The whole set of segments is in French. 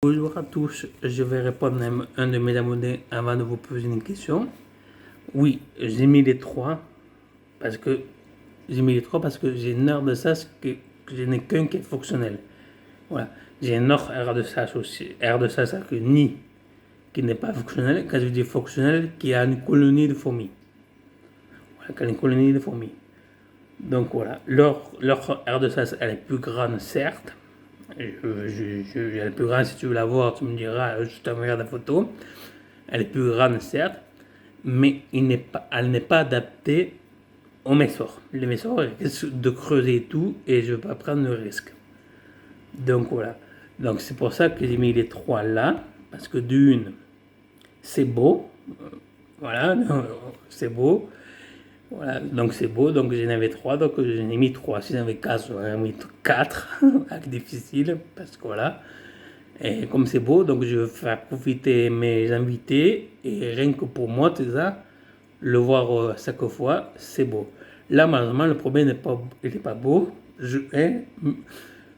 Bonjour à tous, je vais répondre à un de mes abonnés avant de vous poser une question. Oui, j'ai mis les trois parce que j'ai une heure de SAS que je n'ai qu'un qui est fonctionnel. Voilà, j'ai une autre heure de SAS aussi, heure de SAS que ni qui n'est pas fonctionnel. Quand je dis fonctionnel, qui a une colonie de fourmis. Voilà, qui a une colonie de fourmis. Donc voilà, leur aire de SAS elle est plus grande certes. Elle est plus grande, si tu veux la voir, tu me diras, je t'enverrai la photo. Elle est plus grande certes, mais elle n'est pas adaptée au messor. Les messors risquent de creuser et tout, et je ne veux pas prendre le risque. Donc voilà. Donc c'est pour ça que j'ai mis les trois là, parce que d'une, c'est beau. Voilà, c'est beau. Voilà, donc c'est beau, donc j'en avais trois, donc j'en ai mis trois. Si j'en avais quatre, j'aurais mis quatre, avec difficile, parce que voilà. Et comme c'est beau, donc je vais faire profiter mes invités, et rien que pour moi, tu sais, le voir chaque fois, c'est beau. Là, malheureusement, le problème n'est pas beau.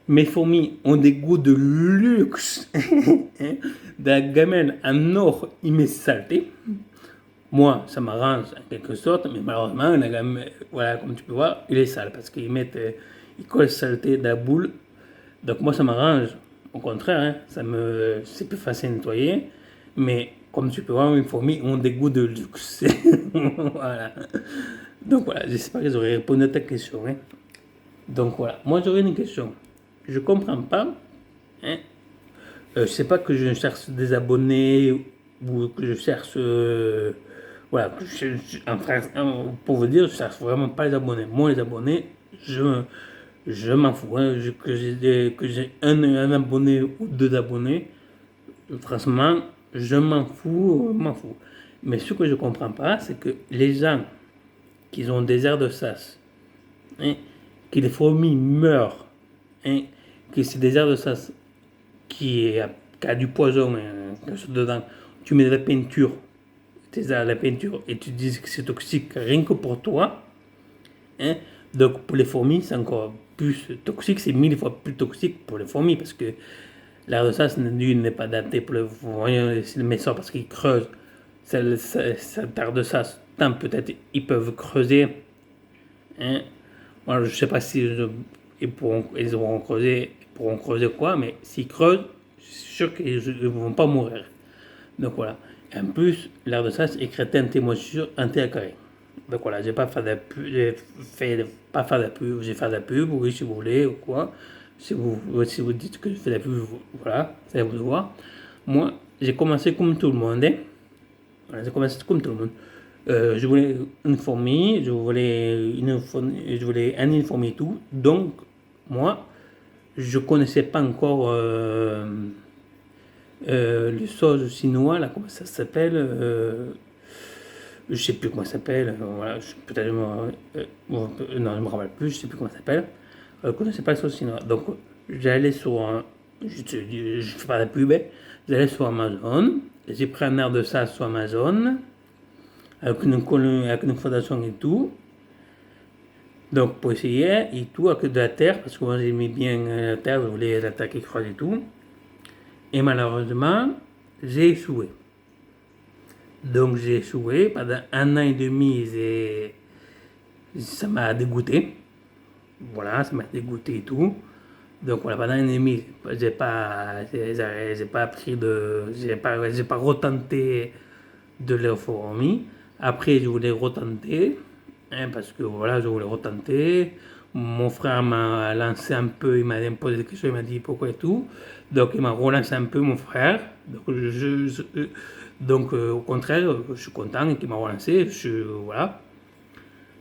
Mes fourmis ont des goûts de luxe. De la gamelle en or, il m'est saleté. Moi, ça m'arrange en quelque sorte, mais malheureusement, la gamme, voilà, comme tu peux voir, il est sale parce ils collent saleté de la boule. Donc moi, ça m'arrange. Au contraire, hein, c'est plus facile à nettoyer. Mais comme tu peux voir, mes fourmis ont des goûts de luxe. Voilà. Donc voilà, j'espère que j'aurai répondu à ta question. Hein. Donc voilà, moi j'aurais une question. Je comprends pas. Hein, je sais pas que je cherche des abonnés ou que je cherche. Voilà, pour vous dire, je cherche vraiment pas les abonnés. Moi, les abonnés, je m'en fous. Hein. Que j'ai un abonné ou deux abonnés, franchement, je m'en fous. Mais ce que je comprends pas, c'est que les gens qui ont des airs de sas, hein, que les fourmis meurent, hein, que c'est des airs de sas qui a du poison dedans, tu mets de la peinture, la peinture, et tu dis que c'est toxique rien que pour toi, hein, donc pour les fourmis, c'est encore plus toxique, c'est 1000 fois plus toxique pour les fourmis, parce que l'air de sas n'est pas adapté pour les fourmis, mais ça parce qu'ils creusent, cette terre de sas, tant peut-être ils peuvent creuser, hein. Moi, je sais pas si ils pourront creuser quoi, mais s'ils creusent, je suis sûr qu'ils ne vont pas mourir. Donc voilà. Et en plus, l'air de sas est crétin moisissure anti-acarien. Donc voilà, j'ai pas fait de pub, pas fait de pub, j'ai fait de la pub, oui, si vous voulez, ou quoi. Si vous dites que je fais de la pub, voilà, c'est à vous de voir. Moi, j'ai commencé comme tout le monde, hein. Voilà, j'ai commencé comme tout le monde. Je voulais une fourmi, je voulais une fourmi et tout. Donc, moi, je connaissais pas encore le sauce chinois, là, comment ça s'appelle je sais plus comment ça s'appelle. Voilà, peut-être non, je me rappelle plus, je sais plus comment ça s'appelle. Je connaissais pas le sauce chinois. Donc, j'allais sur je fais pas la pub, hein. J'allais sur Amazon. J'ai pris un air de ça sur Amazon avec une fondation et tout. Donc pour essayer et tout avec de la terre, parce que moi j'aimais bien la terre, je voulais la terre qui creuse et tout. Et malheureusement, j'ai échoué. Donc j'ai échoué pendant un an et demi, ça m'a dégoûté. Voilà, ça m'a dégoûté et tout. Donc voilà, pendant un an et demi, j'ai pas pris de, j'ai pas retenté de l'euphorie. Après, je voulais retenter, hein, parce que voilà, je voulais retenter. Mon frère m'a lancé un peu, il m'a posé des questions, il m'a dit pourquoi et tout. Donc, il m'a relancé un peu, mon frère. Donc, au contraire, je suis content qu'il m'a relancé. Voilà.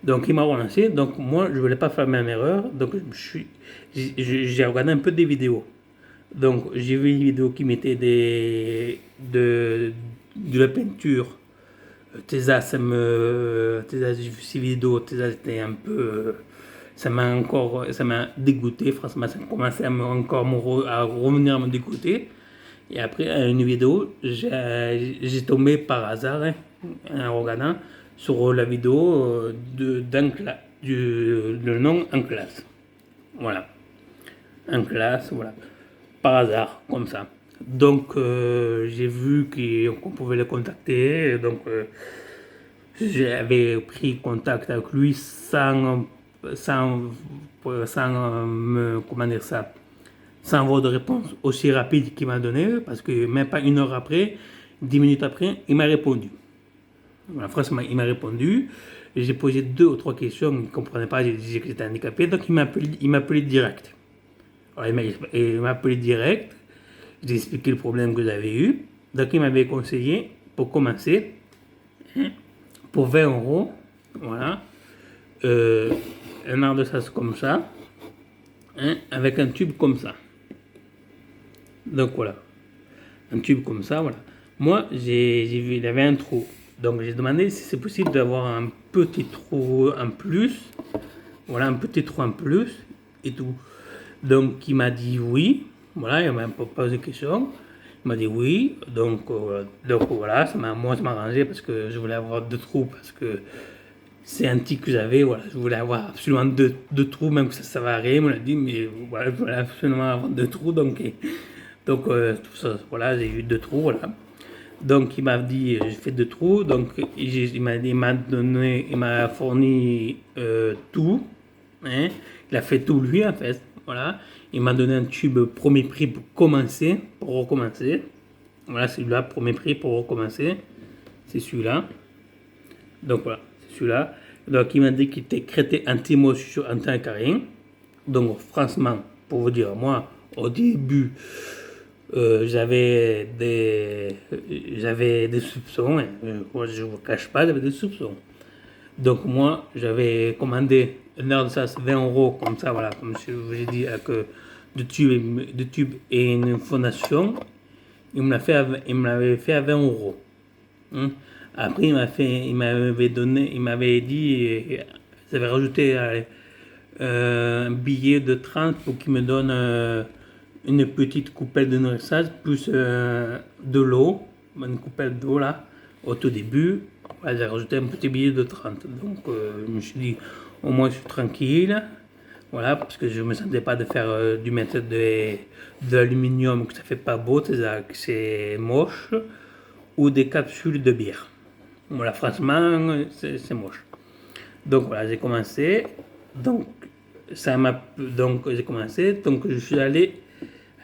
Donc, il m'a relancé. Donc, moi, je ne voulais pas faire la même erreur. Donc, j'ai regardé un peu des vidéos. Donc, j'ai vu une vidéo qui mettait de la peinture. J'ai vu ces vidéos, c'était un peu, ça m'a dégoûté, franchement, ça a commencé à revenir à me dégoûter. Et après, à une vidéo, j'ai tombé par hasard, hein, en regardant, sur la vidéo le nom en classe. Voilà. En classe, voilà. Par hasard, comme ça. Donc j'ai vu qu'on pouvait le contacter, donc j'avais pris contact avec lui sans comment dire ça, sans avoir de réponse aussi rapide qu'il m'a donné, parce que même pas une heure après, 10 minutes après, il m'a répondu. Voilà, franchement, il m'a répondu. J'ai posé 2 ou 3 questions, il ne comprenait pas, j'ai dit que j'étais handicapé, donc il m'a appelé direct. Alors, il m'a appelé direct, j'ai expliqué le problème que j'avais eu, donc il m'avait conseillé, pour commencer, pour 20 euros, voilà, un art de sas comme ça, avec un tube comme ça. Donc voilà, un tube comme ça, voilà. Moi, j'ai vu, il y avait un trou. Donc j'ai demandé si c'est possible d'avoir un petit trou en plus. Voilà, un petit trou en plus et tout. Donc il m'a dit oui. Voilà, il m'a pas posé de questions. Il m'a dit oui. Donc voilà, moi ça m'a arrangé parce que je voulais avoir 2 trous parce que c'est un tic que j'avais. Voilà, je voulais avoir absolument deux trous, même que ça va rien. Il m'a dit, mais voilà, je voulais absolument avoir 2 trous. Donc tout ça, voilà, j'ai eu 2 trous, voilà. Donc il m'a dit, j'ai fait 2 trous, donc il m'a fourni tout, hein. Il a fait tout lui en fait, voilà. Il m'a donné un tube premier prix pour commencer, pour recommencer. Voilà, celui-là, premier prix pour recommencer, c'est celui-là. Donc voilà, c'est celui-là. Donc il m'a dit qu'il était crété anti-moche en tant qu'arien. Donc franchement, pour vous dire, moi, au début, j'avais des soupçons, hein. Moi, je ne vous cache pas, j'avais des soupçons. Donc moi, j'avais commandé un heure de sas 20 euros, comme ça, voilà, comme je vous ai dit, avec de tubes et une fondation. Il me l'avait fait à 20 euros. Hein. Après, il m'avait dit, il avait rajouté un billet de 30 pour qu'il me donne une petite coupelle de nourrissage plus de l'eau, une coupelle d'eau là, au tout début. Voilà, j'ai rajouté un petit billet de 30. Donc je me suis dit, au moins je suis tranquille. Voilà, parce que je ne me sentais pas de faire du méthode de l'aluminium, que ça fait pas beau, que c'est moche, ou des capsules de bière. Voilà, franchement, c'est moche. Donc voilà, j'ai commencé. Donc j'ai commencé. Donc je suis allé.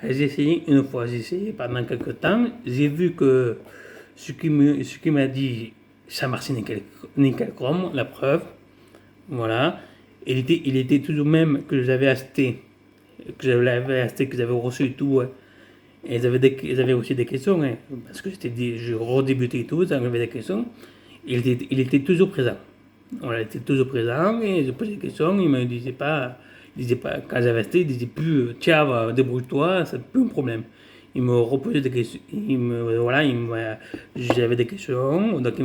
J'ai essayé une fois. J'ai essayé pendant quelques temps. J'ai vu que ce qui m'a dit, ça marchait nickel chrome, la preuve. Voilà. Il était toujours même que j'avais acheté, que j'avais reçu et tout. Ouais. Et ils avaient aussi des questions, hein, parce que je redébutais et tout, ils avaient des questions. Il était toujours présent. Voilà, il était toujours présent et je posais des questions. Il me disait pas quand j'avais acheté, il disait plus tiens, débrouille-toi, c'est plus un problème. Il me reposait des questions. J'avais des questions, donc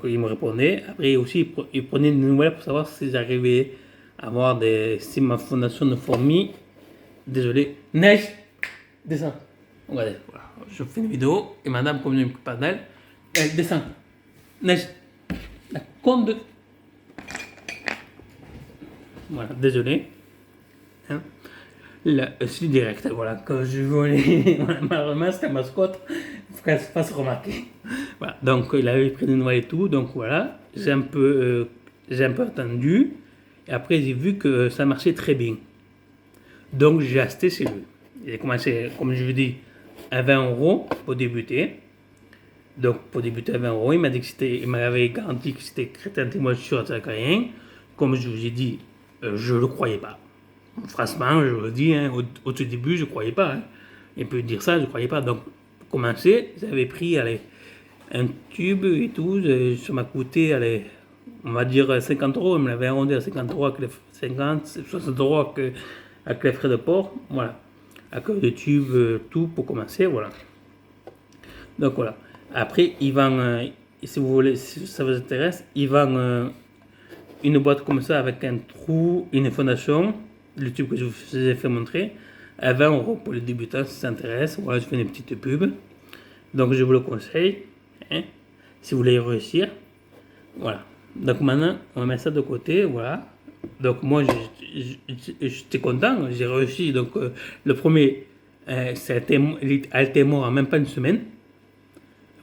il me répondait. Après aussi, il prenait des nouvelles pour savoir si j'arrivais à avoir si ma fondation de fourmis. Désolé, neige, descends. Regardez, voilà, je fais une vidéo et madame, comme je ne m'occupe pas d'elle, elle descend. Neige. La con de. Voilà, désolé. Hein. C'est direct, voilà. Quand je voulais. Malheureusement, c'était mascotte. Il faut qu'elle se fasse remarquer. Voilà, donc il avait pris des noix et tout. Donc voilà, j'ai un peu attendu. Et après, j'ai vu que ça marchait très bien. Donc j'ai acheté chez lui. J'ai commencé, comme je vous dis, à 20 euros pour débuter. Donc pour débuter à 20 euros, il m'avait garanti que c'était crétin anti-moisissure attaquant. Comme je vous ai dit, je ne le croyais pas. Franchement, je vous le dis, hein, au tout début, je ne croyais pas. Hein. Il peut dire ça, je ne croyais pas. Donc pour commencer, j'avais pris un tube et tout. Ça m'a coûté, on va dire 50 euros. Il me l'avait arrondi à 50 euros, 60 euros avec les frais de port. Voilà. Avec le tube, tout pour commencer, voilà. Donc voilà. Après, ils vendent, si vous voulez, si ça vous intéresse, ils vendent une boîte comme ça avec un trou, une fondation, le tube que je vous ai fait montrer, à 20 euros pour les débutants si ça intéresse. Voilà, je fais une petite pub. Donc je vous le conseille, hein, si vous voulez réussir. Voilà. Donc maintenant, on va mettre ça de côté, voilà. Donc moi, j'étais content, j'ai réussi. Donc le premier, Elle était mort en même pas une semaine.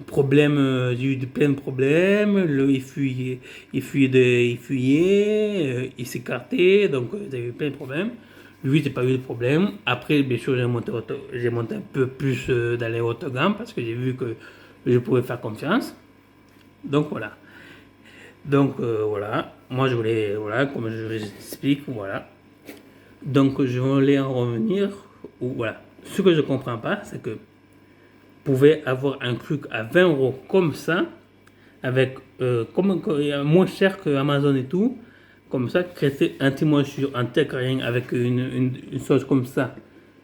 Problème, j'ai eu plein de problèmes. Il fuyait, il s'écartait, donc j'ai eu plein de problèmes. Lui, j'ai pas eu de problème. Après, bien sûr, j'ai monté un peu plus dans les hautes gammes parce que j'ai vu que je pouvais faire confiance. Donc voilà. Donc voilà. Moi, je voulais, voilà, comme je vous explique, voilà. Donc je voulais en revenir. Voilà. Ce que je comprends pas, c'est que pouvait avoir un truc à 20 euros comme ça, avec moins cher que Amazon et tout, comme ça, créer un témoin sur un tech rien avec une chose comme ça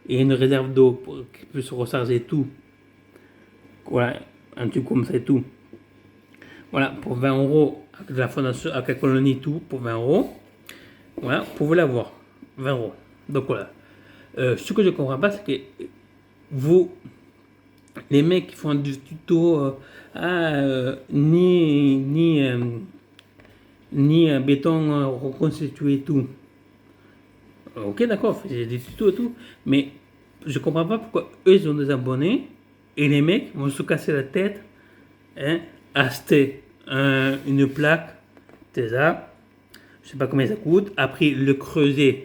et une réserve d'eau pour qu'il puisse recharger et tout. Voilà, un truc comme ça et tout. Voilà, pour 20 euros, avec la fondation, avec la colonie tout, pour 20 euros, voilà, vous pouvez l'avoir, 20 euros. Donc voilà. Ce que je comprends pas, c'est que vous, les mecs qui font du tuto, ni un béton reconstitué et tout. Ok, d'accord, j'ai des tutos et tout, mais je comprends pas pourquoi eux ils ont des abonnés et les mecs vont se casser la tête, hein, acheter une plaque, déjà, je sais pas combien ça coûte, après le creuser,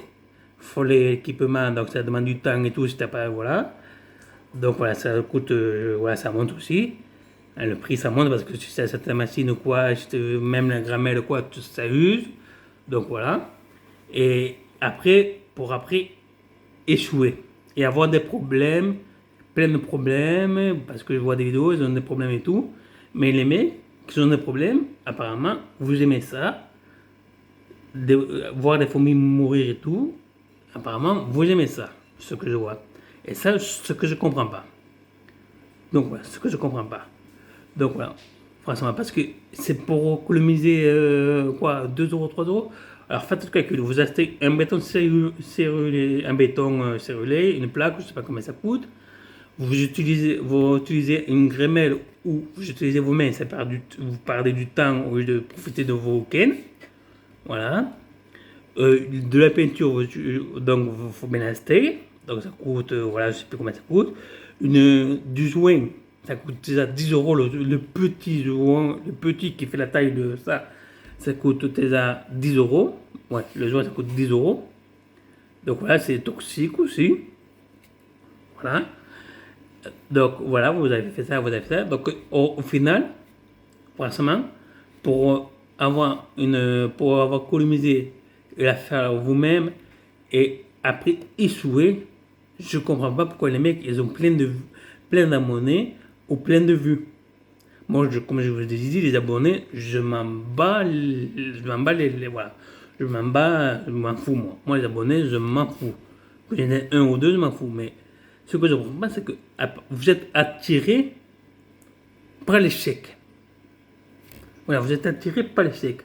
faut l'équipement, donc ça demande du temps et tout, si t'as pas, voilà. Donc voilà, ça coûte, voilà, ça monte aussi. Le prix ça monte parce que si c'est cette machine ou quoi, même la gramelle ou quoi, tout ça use. Donc voilà. Et après, pour après échouer et avoir des problèmes, plein de problèmes, parce que je vois des vidéos, ils ont des problèmes et tout. Mais les mecs qui ont des problèmes, apparemment, vous aimez ça, voir des fourmis mourir et tout, apparemment, vous aimez ça, ce que je vois. Et ça, ce que je comprends pas. Donc voilà, ce que je comprends pas. Donc voilà, franchement, parce que c'est pour économiser quoi, 2 euros, 3 euros. Alors faites le calcul, vous achetez un béton cérulé, une plaque, je ne sais pas combien ça coûte. Vous utilisez une grémelle ou vous utilisez vos mains, vous perdez du temps au lieu de profiter de vos week-ends. Voilà. De la peinture, donc il faut bien acheter. Donc ça coûte, voilà, je ne sais plus combien ça coûte. Du joint, ça coûte déjà 10 euros. Le petit joint, le petit qui fait la taille de ça, ça coûte déjà 10 euros. Ouais, le joint ça coûte 10 euros. Donc voilà, c'est toxique aussi. Voilà. Donc voilà, vous avez fait ça, vous avez fait ça. Donc au final, franchement, pour avoir économisé et la faire vous-même et après échouer, je comprends pas pourquoi les mecs ils ont plein d'abonnés ou plein de vues. Moi, comme je vous l'ai dit, les abonnés, je m'en bats voilà. Je m'en fous moi. Moi les abonnés, je m'en fous. Que j'en ai un ou deux, je m'en fous. Mais ce que je comprends pas, c'est que vous êtes attiré par l'échec. Voilà, vous êtes attiré par l'échec.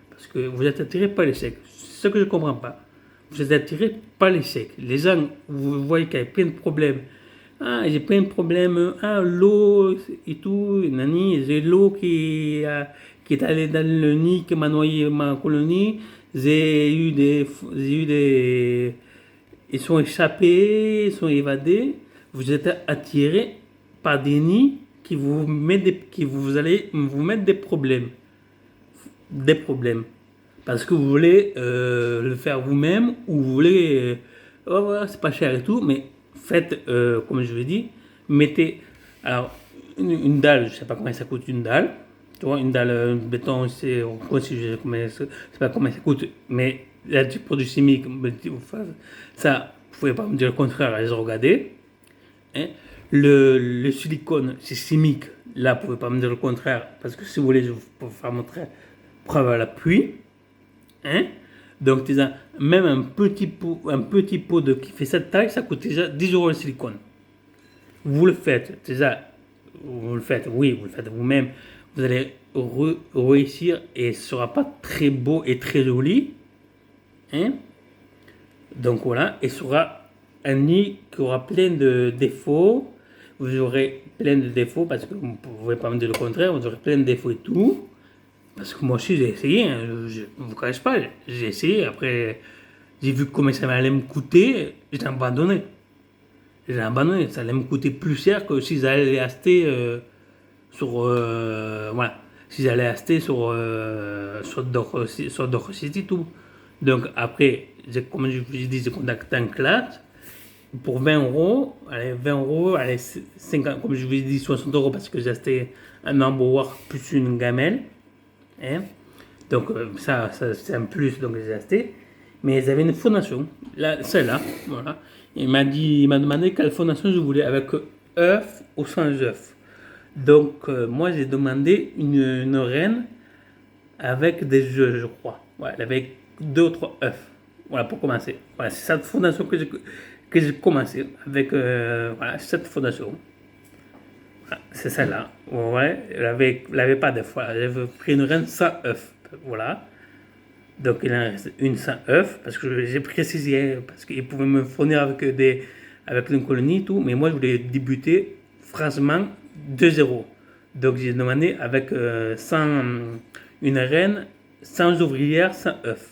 Parce que vous êtes attiré par l'échec. C'est ce que je ne comprends pas. Vous êtes attiré par l'échec. Les gens, vous voyez qu'il y a plein de problèmes. Ah, j'ai plein de problèmes. Ah, l'eau et tout. Nani, j'ai l'eau qui est allée dans le nid, qui m'a noyé ma colonie. Ils sont échappés, ils sont évadés. Vous êtes attiré par des nids qui vous allez vous mettre des problèmes. Des problèmes. Parce que vous voulez le faire vous-même ou vous voulez. Oh, voilà, c'est pas cher et tout, mais faites, comme je vous dis, mettez. Alors, une dalle, je sais pas combien ça coûte une dalle. Tu vois, une dalle béton, je sais pas combien ça coûte, mais là, du produit chimique, ça, vous pouvez pas me dire le contraire, allez regarder. Hein. Le silicone, c'est chimique. Là, vous pouvez pas me dire le contraire, parce que si vous voulez, je peux vous faire montrer preuve à l'appui. Hein. Donc, déjà, même un petit pot qui fait cette taille, ça coûte déjà 10 euros le silicone. Vous le faites, déjà, vous le faites vous-même. Vous allez réussir et ce sera pas très beau et très joli. Hein. Donc voilà, et ce sera un nid qui aura plein de défauts. Vous aurez plein de défauts parce que vous ne pouvez pas me dire le contraire, vous aurez plein de défauts et tout. Parce que moi aussi j'ai essayé, hein, je ne vous cache pas, j'ai essayé, après j'ai vu combien ça allait me coûter, j'ai abandonné. j'ai abandonné. Ça allait me coûter plus cher que si j'allais acheter sur. Voilà. Si j'allais acheter sur d'autres sites et tout. Donc après, comme je vous ai dit, j'ai contacté un classe pour 20 euros. Allez, 20 euros, allez, 50, comme je vous ai dit, 60 euros parce que j'ai acheté un emboire plus une gamelle. Hein. Donc ça c'est un plus, donc j'ai acheté. Mais ils avaient une fondation, là, celle-là, voilà. Il m'a demandé quelle fondation je voulais, avec œuf ou sans œuf. Donc moi j'ai demandé une reine avec des œufs, je crois. Voilà, avec 2 ou 3 œufs. Voilà, pour commencer. Voilà, c'est cette fondation que j'ai commencé avec voilà, cette fondation. Voilà, c'est celle-là. Ouais, elle avait pas de fois. J'avais pris une reine sans œuf. Voilà. Donc il en reste une sans œuf, parce que j'ai précisé, parce qu'ils pouvaient me fournir avec une colonie et tout, mais moi je voulais débuter franchement de zéro. Donc j'ai demandé avec une reine, sans ouvrière, sans œuf.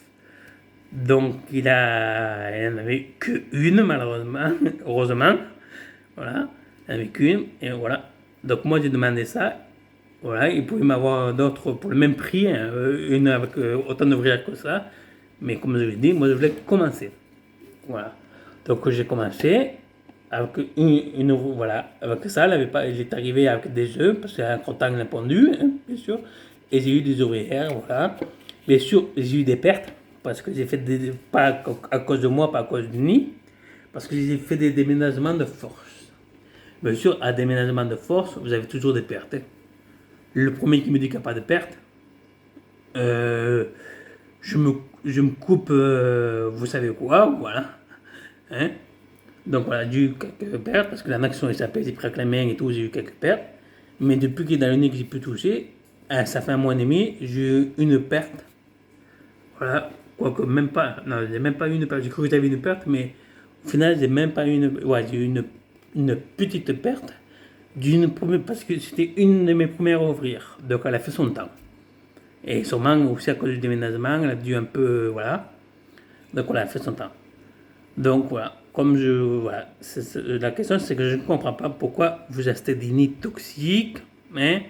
Donc il n'en avait qu'une malheureusement, heureusement, voilà, il n'en avait qu'une, et voilà. Donc moi j'ai demandé ça, voilà, ils pouvaient m'avoir d'autres pour le même prix, hein, une avec autant d'ouvrières que ça. Mais comme je l'ai dit, moi je voulais commencer. Voilà. Donc j'ai commencé avec voilà, avec ça, il est arrivé avec des œufs, parce qu'il y a un contact pendu, hein, bien sûr. Et j'ai eu des ouvrières, voilà. Bien sûr, j'ai eu des pertes, parce que j'ai fait pas à cause de moi, pas à cause du nid, parce que j'ai fait des déménagements de force. Bien sûr, à déménagement de force, vous avez toujours des pertes. Hein. Le premier qui me dit qu'il n'y a pas de perte, euh, je, me, je me coupe, vous savez quoi, voilà. Hein? Donc voilà, j'ai eu quelques pertes, parce que la qui sont échappées, j'ai pris avec la main et tout, j'ai eu quelques pertes. Mais depuis qu'il est dans le nez que j'ai pu toucher, ça fait un mois et demi, j'ai eu une perte. Voilà, quoique même pas, non, j'ai même pas eu une perte, j'ai cru que j'avais une perte, mais au final, j'ai même pas eu ouais, j'ai eu une petite perte parce que c'était une de mes premières à ouvrir. Donc elle a fait son temps. Et sûrement aussi à cause du déménagement, elle a dû un peu, voilà. Donc voilà, elle a fait son temps. Donc voilà, voilà, la question c'est que je ne comprends pas pourquoi vous achetez des nids toxiques, mais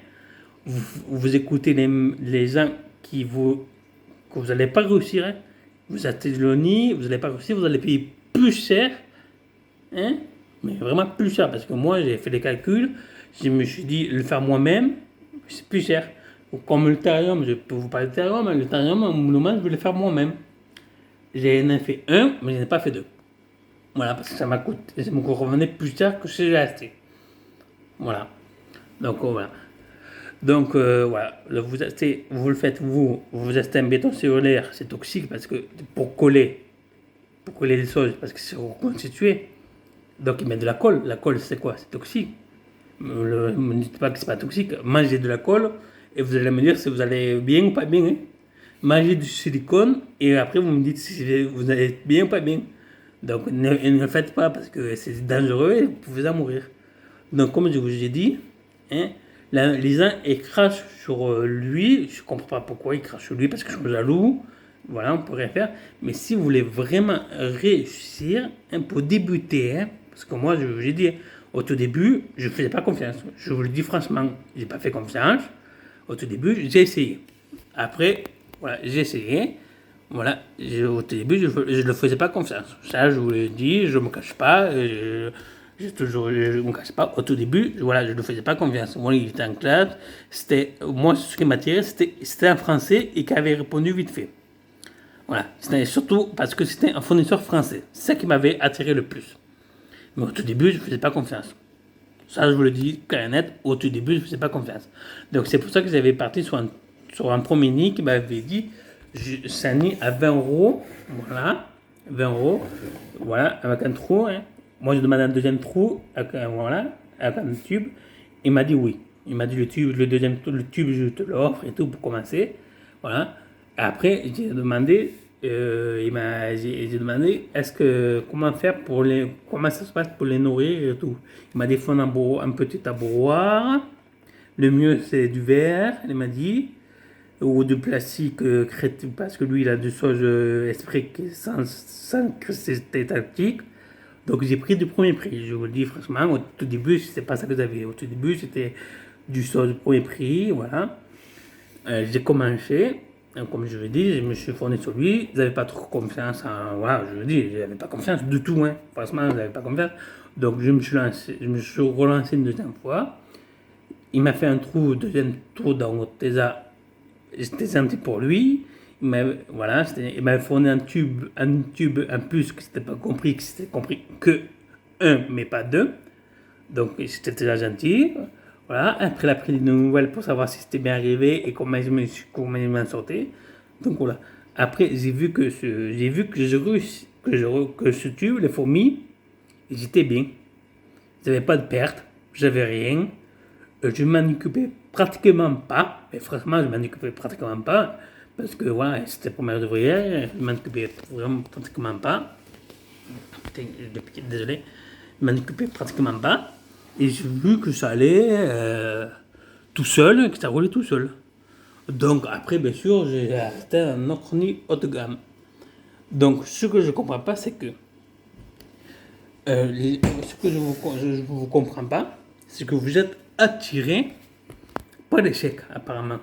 vous écoutez les gens que vous n'allez pas réussir, hein. Vous achetez le nid, vous n'allez pas réussir, vous allez payer plus cher, hein, mais vraiment plus cher, parce que moi j'ai fait des calculs, je me suis dit le faire moi-même, c'est plus cher. Comme le terrarium, je peux vous parler de terrarium, mais le terrarium, au moment, je voulais le faire moi-même. J'en ai fait un, mais je n'ai pas fait deux. Voilà, parce que ça me revenait plus cher que si j'ai acheté. Voilà. Donc voilà. Donc voilà, vous le faites vous achetez un béton solaire, c'est toxique parce que pour coller les choses, parce que c'est reconstitué. Donc ils mettent de la colle. La colle c'est quoi? C'est toxique. Ne me dites pas que c'est pas toxique. Mangez de la colle et vous allez me dire si vous allez bien ou pas bien. Hein. Mangez du silicone et après vous me dites si vous allez bien ou pas bien. Donc ne le faites pas parce que c'est dangereux et vous pouvez en mourir. Donc comme je vous ai dit, hein, les gens ils crachent sur lui, je ne comprends pas pourquoi ils crachent sur lui parce que je suis jaloux, voilà, on pourrait faire. Mais si vous voulez vraiment réussir, hein, pour débuter, hein, parce que moi je vous ai dit, hein, au tout début, je ne faisais pas confiance. Je vous le dis franchement, je n'ai pas fait confiance. Au tout début, j'ai essayé. Après, voilà, j'ai essayé. Voilà, au début, je ne le faisais pas confiance. Ça, je vous l'ai dit, je ne me cache pas. Je ne me cache pas. Au tout début, voilà, je ne le faisais pas confiance. Moi, il était en classe. Moi, ce qui m'attirait, c'était un Français et qui avait répondu vite fait. Voilà, c'était surtout parce que c'était un fournisseur français. C'est ça qui m'avait attiré le plus. Mais au tout début, je ne faisais pas confiance. Ça, je vous le dis clair et net, au tout début, je ne faisais pas confiance. Donc, c'est pour ça que j'avais parti sur un premier nid qui m'avait dit c'est un nid à 20 euros. Voilà, 20 euros. Voilà, avec un trou. Hein. Moi, je demandais un deuxième trou, voilà, avec un tube. Il m'a dit oui. Il m'a dit le tube, le tube, je te l'offre et tout pour commencer. Voilà. Après, j'ai demandé j'ai demandé comment ça se passe pour les nourrir et tout. Il m'a dit faut un petit abreuvoir. Le mieux c'est du verre, il m'a dit, ou du plastique parce que lui il a du sauge esprit sans cristalité tactique. Donc j'ai pris du premier prix, je vous le dis franchement. Au tout début, c'était pas ça que j'avais. Au tout début, c'était du sauce du premier prix, voilà. J'ai commencé, comme je vous dis, je me suis fourni sur lui. Ils n'avaient pas trop confiance en. Voilà, je vous dis, je n'avais pas confiance du tout, hein. Franchement, ils n'avaient pas confiance. Donc je me suis relancé une deuxième fois. Il m'a fait un deuxième trou dans Tesa. J'étais gentil pour lui. Voilà, il m'a fourni un tube en plus que c'était pas compris, que c'était compris que un, mais pas deux. Donc j'étais déjà gentil. Voilà, après il a pris des nouvelles pour savoir si c'était bien arrivé et comment je m'en sortais. Donc voilà. Après j'ai vu que ce tube, les fourmis, j'étais bien. J'avais pas de perte, j'avais rien. Je m'en occupais pratiquement pas. Et franchement, je m'en occupais pratiquement pas. Parce que voilà, c'était première ouvrière, je m'en occupais vraiment pratiquement pas. Désolé, je m'en occupais pratiquement pas. Et j'ai vu que ça allait tout seul, que ça roulait tout seul. Donc après, bien sûr, j'ai acheté un autre nid haut de gamme. Donc ce que je comprends pas, c'est que ce que je vous comprends pas, c'est que vous êtes attiré par l'échec, apparemment.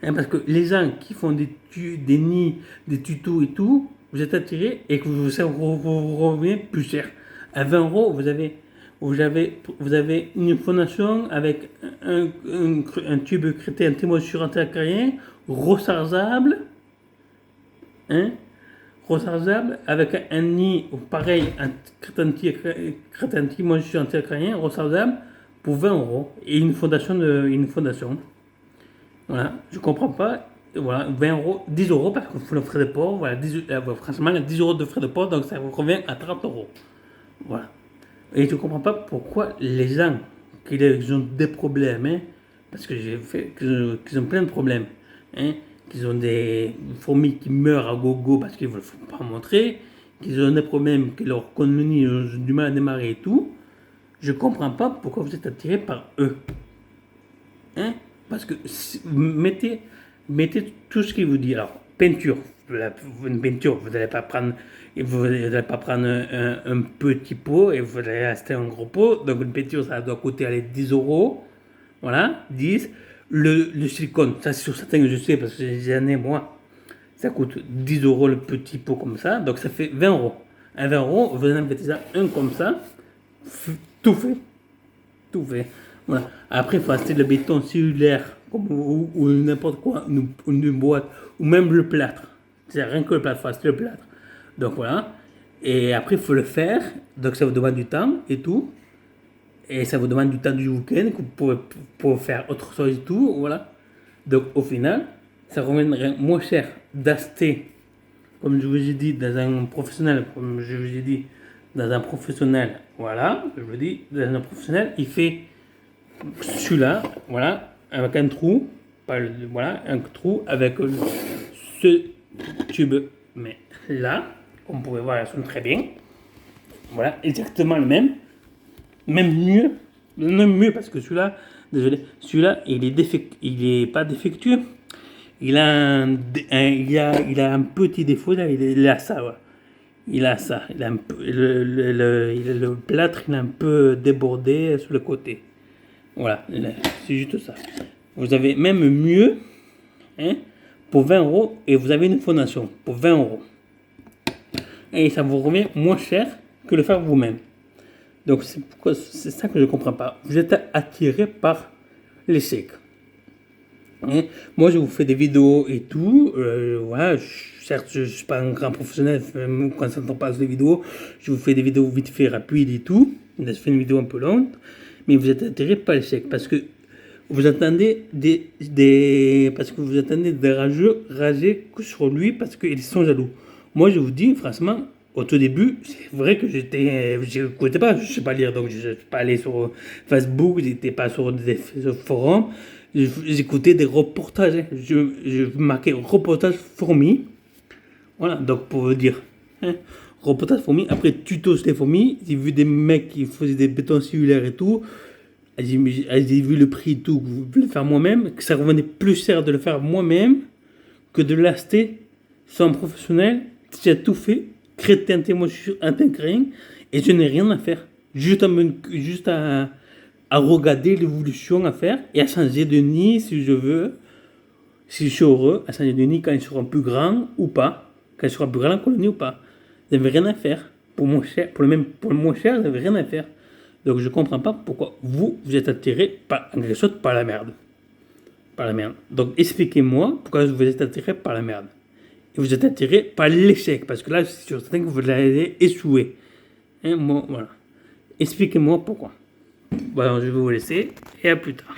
Hein, parce que les gens qui font des nids, des tutos et tout, vous êtes attiré et que vous revient plus cher. À 20 euros, vous avez une fondation avec un tube crété anti-moisissure anti-acarien, rechargeable, hein, rechargeable avec un nid pareil, un crété anti-moisissure anti-acarien, rechargeable pour 20 euros et une fondation. Voilà, je comprends pas. Voilà, 20 euros, 10 euros parce qu'il faut le frais de port. Voilà, franchement, 10 euros de frais de port, donc ça vous revient à 30 euros. Voilà. Et je comprends pas pourquoi les gens qui ont des problèmes, hein, parce que qu'ils ont plein de problèmes, hein, qu'ils ont des fourmis qui meurent à gogo parce qu'ils ne veulent pas montrer, qu'ils ont des problèmes, que leur colonie ont du mal à démarrer et tout. Je comprends pas pourquoi vous êtes attiré par eux. Hein? Parce que mettez tout ce qu'il vous dit. Alors, peinture, une peinture, vous n'allez pas prendre, un petit pot et vous allez acheter un gros pot. Donc, une peinture, ça doit coûter 10 euros. Voilà, 10. Le silicone, ça c'est sur certains que je sais parce que j'en ai moi. Ça coûte 10 euros le petit pot comme ça. Donc, ça fait 20 euros. À 20 euros, vous en mettez ça un comme ça. Tout fait. Tout fait. Voilà. Après, il faut acheter le béton cellulaire ou n'importe quoi, une boîte, ou même le plâtre. C'est rien que le plâtre, il faut acheter le plâtre. Donc voilà. Et après, il faut le faire. Donc ça vous demande du temps et tout. Et ça vous demande du temps du week-end pour faire autre chose et tout. Voilà. Donc au final, ça reviendrait moins cher d'acheter, comme je vous ai dit, dans un professionnel, comme je vous ai dit, dans un professionnel. Voilà, je vous dis, dans un professionnel, il fait celui-là, voilà, avec un trou, voilà, un trou avec ce tube, mais là, comme vous pouvez voir, il sonne très bien. Voilà, exactement le même, même mieux, même mieux parce que celui-là, désolé, celui-là, il est pas défectueux. Il a un petit défaut là, il a ça, ouais. Il a ça, il a un peu, le plâtre, il est un peu débordé sur le côté. Voilà, c'est juste ça. Vous avez même mieux, hein, pour 20 euros et vous avez une fondation pour 20 euros. Et ça vous revient moins cher que le faire vous-même. Donc c'est ça que je ne comprends pas. Vous êtes attiré par l'échec. Hein? Moi, je vous fais des vidéos et tout. Voilà, certes, je ne suis pas un grand professionnel quand ça ne pas sur les vidéos. Je vous fais des vidéos vite fait, rapides et tout. Je fais une vidéo un peu longue. Mais vous êtes attiré par l'échec parce que vous attendez parce que vous attendez des rager sur lui parce qu'ils sont jaloux. Moi, je vous dis, franchement, au tout début, c'est vrai que je n'écoutais pas, je ne sais pas lire, donc je ne suis pas allé sur Facebook, je n'étais pas sur des forums, j'écoutais des reportages, je marquais reportage fourmis, voilà, donc pour vous dire, hein, reportage fourmis, après tuto sur les fourmis, j'ai vu des mecs qui faisaient des bétons cellulaires et tout, j'ai vu le prix et tout, de le faire moi-même, que ça revenait plus cher de le faire moi-même que de l'acheter sans un professionnel, j'ai tout fait, crétin, témoin, intégré, Et je n'ai rien à faire. Juste à regarder l'évolution à faire et à changer de nid si je veux. Si je suis heureux, à changer de nid quand ils seront plus grands ou pas. Quand ils seront plus grands la colonie ou pas. Je n'avais rien à faire. Pour le moins cher, je n'avais rien à faire. Donc je comprends pas pourquoi vous êtes attiré par, en quelque sorte, par la merde. Par la merde. Donc expliquez-moi pourquoi vous êtes attiré par la merde. Et vous êtes attiré par l'échec. Parce que là, je suis certain que vous l'avez échoué. Hein, voilà. Expliquez-moi pourquoi. Bon, je vais vous laisser et à plus tard.